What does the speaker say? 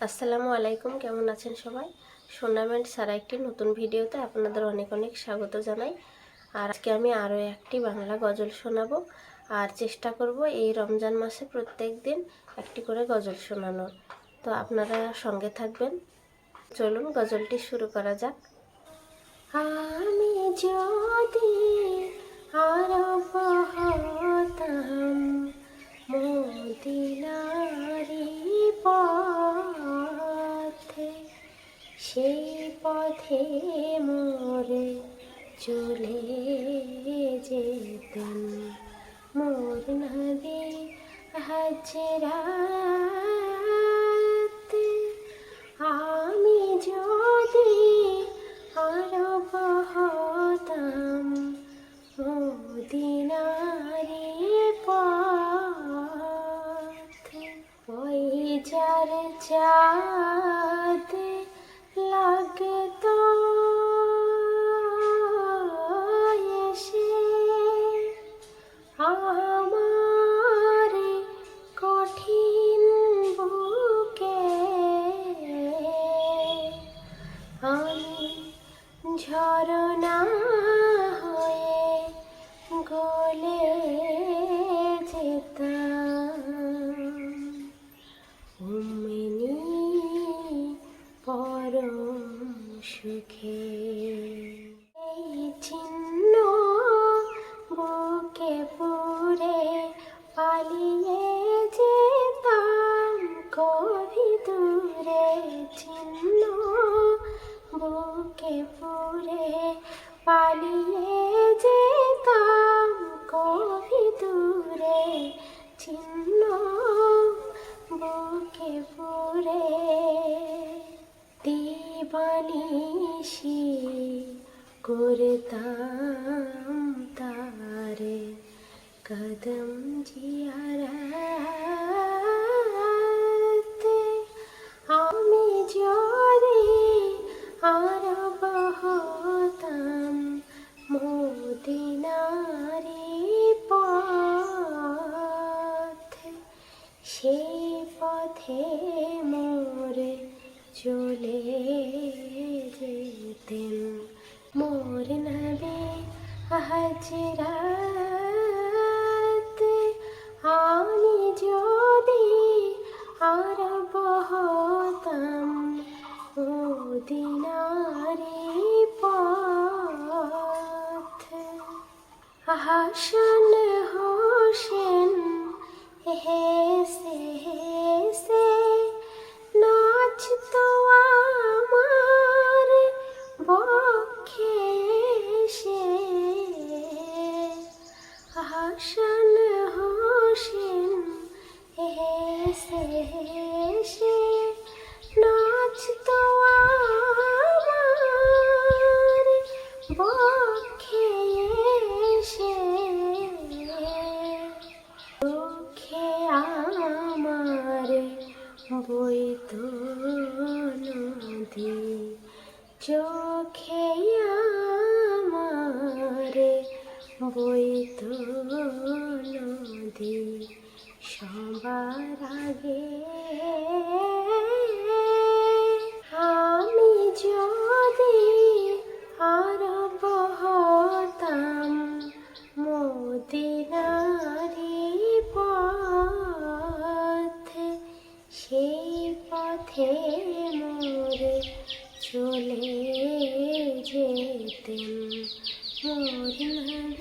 আসসালামু আলাইকুম, কেমন আছেন সবাই? টুর্নামেন্ট ছাড়া একটি নতুন ভিডিওতে আপনাদের অনেক অনেক স্বাগত জানাই। আর আজকে আমি আরও একটি বাংলা গজল শোনাবো। আর চেষ্টা করব এই রমজান মাসে প্রত্যেক দিন একটি করে গজল শোনানোর। তো আপনারা সঙ্গে থাকবেন। চলুন গজলটি শুরু করা যাক। আমি যদি আরব হতাম মদিনারি পথে, সেই পথে মোরে চলে যেতেন মোর নবী হজরাতে। আমি যদি আরব হতাম মদিনারি পথে, ওই যার চাঁদ লাগতো এসে আমার কঠিন বুকে, আমি ঝরনা হয়ে গলে যেতাম অমনি পরম সুখে। এই চিহ্ন বুকে পুরে পালিয়ে যেতাম কবি দূরে, চিহ্ন বুকে পুরে পালিয়ে যেতাম কবি দূরে, চিহ্ন বুকে পুরে। দিবানিশি করতাম তারে কদম জিয়ারতে, আমি যদি আরব হতাম মদিনারি পথে, সেই পথে মোরে চলে যেতেন মোর নবী হজরাতে। আমি যদি আরব হতাম মদিনারি পথে, হাসান হোসেন হেসে হেসে নাচতো আমার বক্ষে এসে, হাসান হোসেন হেসে হেসে নাচতো আমার বক্ষে এসে, চোখে আমার বইতো নদী, চোখে আমার বইতো নদী, সবার আগে আমি যদি আরব হতাম মদিনারি পথে, সেই পথে মোরে চলে যেতেন মোর নবী